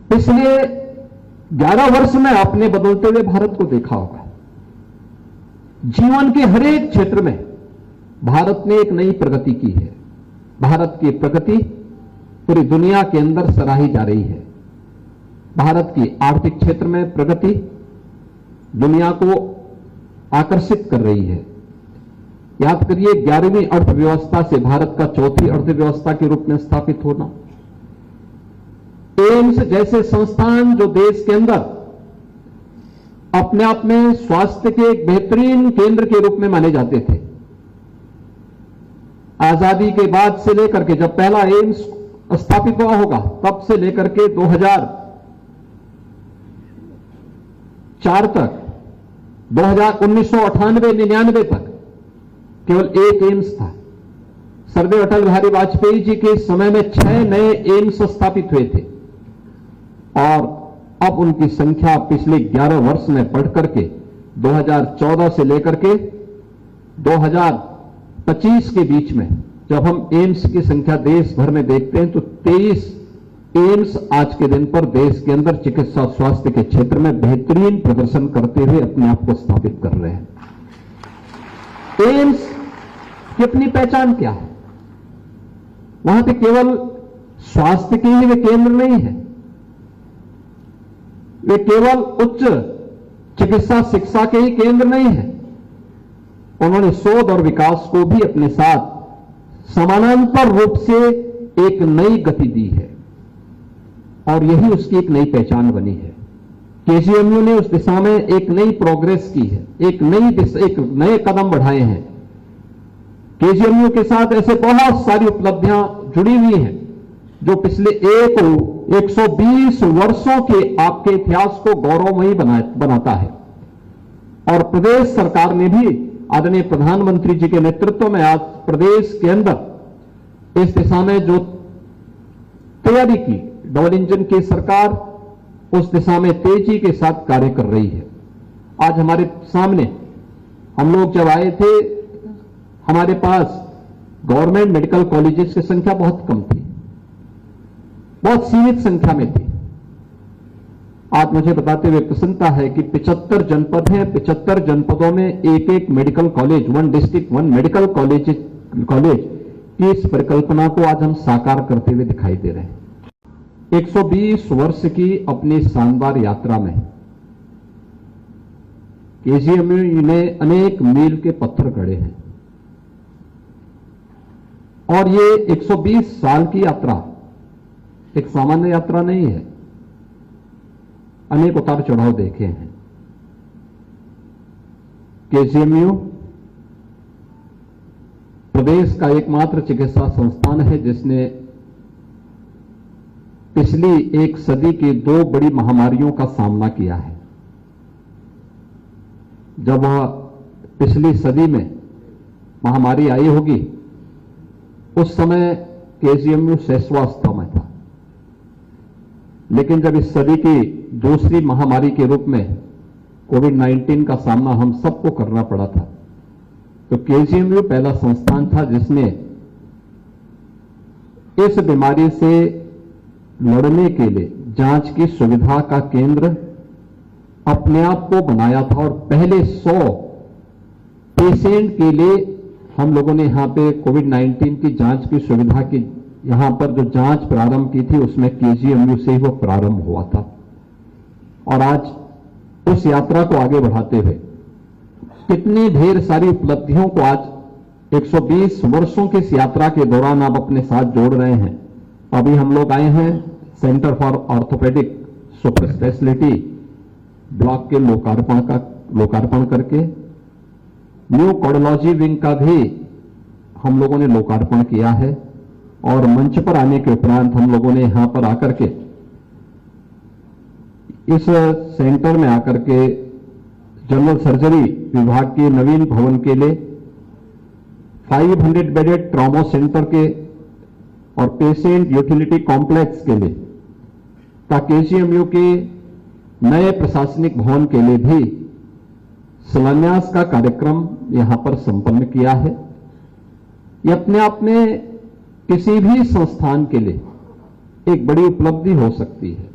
पिछले 11 वर्ष में आपने बदलते हुए भारत को देखा होगा। जीवन के हर एक क्षेत्र में भारत ने एक नई प्रगति की है। भारत की प्रगति पूरी दुनिया के अंदर सराही जा रही है। भारत की आर्थिक क्षेत्र में प्रगति दुनिया को आकर्षित कर रही है। याद करिए, 11वीं अर्थव्यवस्था से भारत का चौथी अर्थव्यवस्था के रूप में स्थापित होना, एम्स जैसे संस्थान जो देश के अंदर अपने आप में स्वास्थ्य के एक बेहतरीन केंद्र के रूप में माने जाते थे। आजादी के बाद से लेकर के जब पहला एम्स स्थापित हुआ होगा तब से लेकर के 2004 तक, 1998-99 तक केवल एक एम्स था। सर्वदेव अटल बिहारी वाजपेयी जी के समय में 6 नए एम्स स्थापित हुए थे और अब उनकी संख्या पिछले 11 वर्ष में बढ़ करके 2014 से लेकर के 2025 के बीच में जब हम एम्स की संख्या देश भर में देखते हैं तो 23 एम्स आज के दिन पर देश के अंदर चिकित्सा स्वास्थ्य के क्षेत्र में बेहतरीन प्रदर्शन करते हुए अपने आप को स्थापित कर रहे हैं। एम्स की अपनी पहचान क्या है? वहां पे केवल स्वास्थ्य के ही वे केंद्र नहीं है, वे केवल उच्च चिकित्सा शिक्षा के ही केंद्र नहीं है। उन्होंने शोध और विकास को भी अपने साथ समानांतर रूप से एक नई गति दी है और यही उसकी एक नई पहचान बनी है। केजीएमयू ने उस दिशा में एक नई प्रोग्रेस की है, एक नए कदम बढ़ाए हैं। केजीएमयू के साथ ऐसे बहुत सारी उपलब्धियां जुड़ी हुई हैं जो पिछले 120 वर्षों के आपके इतिहास को गौरवमयी बनाता है। और प्रदेश सरकार ने भी आदरणीय प्रधानमंत्री जी के नेतृत्व में आज प्रदेश के अंदर इस दिशा में जो तैयारी की, डबल इंजन की सरकार उस दिशा में तेजी के साथ कार्य कर रही है। आज हमारे सामने हम लोग जब आए थे, हमारे पास गवर्नमेंट मेडिकल कॉलेजेस की संख्या बहुत कम थी, बहुत सीमित संख्या में थी। आज मुझे बताते हुए प्रसन्नता है कि 75 जनपद हैं, 75 जनपदों में एक एक medical college, 1 district 1 medical college की इस परिकल्पना को आज हम साकार करते हुए दिखाई दे रहे हैं। 120 वर्ष की अपनी शानदार यात्रा में केजीएमयू ने अनेक मील के पत्थर गढ़े हैं और ये 120 साल की यात्रा एक सामान्य यात्रा नहीं है। अनेक उतार चढ़ाव देखे हैं। केजीएमयू प्रदेश का एकमात्र चिकित्सा संस्थान है जिसने पिछली एक सदी की 2 बड़ी महामारियों का सामना किया है। जब वह पिछली सदी में महामारी आई होगी उस समय केजीएमयू शैशवावस्था में था, लेकिन जब इस सदी की दूसरी महामारी के रूप में कोविड-19 का सामना हम सबको करना पड़ा था, तो केजीएमयू पहला संस्थान था जिसने इस बीमारी से लड़ने के लिए जांच की सुविधा का केंद्र अपने आप को बनाया था और पहले 100 पेशेंट के लिए हम लोगों ने यहां पे कोविड-19 की जांच की सुविधा की यहां पर जो जांच प्रारंभ की थी उसमें केजीएमयू से ही वो प्रारंभ हुआ था। और आज उस यात्रा को आगे बढ़ाते हुए कितनी ढेर सारी उपलब्धियों को आज 120 वर्षों की इस यात्रा के दौरान आप अपने साथ जोड़ रहे हैं। अभी हम लोग आए हैं centre for orthopaedic super speciality block के लोकार्पण करके, न्यू कार्डियोलॉजी विंग का भी हम लोगों ने लोकार्पण किया है और मंच पर आने के उपरांत हम लोगों ने यहां पर आकर के इस सेंटर में आकर के जनरल सर्जरी विभाग के नवीन भवन के लिए 500 बेडेड ट्रॉमा सेंटर के और पेशेंट यूटिलिटी कॉम्प्लेक्स के लिए केजीएमयू के नए प्रशासनिक भवन के लिए भी शिलान्यास का कार्यक्रम यहां पर संपन्न किया है। यह अपने आप में किसी भी संस्थान के लिए एक बड़ी उपलब्धि हो सकती है।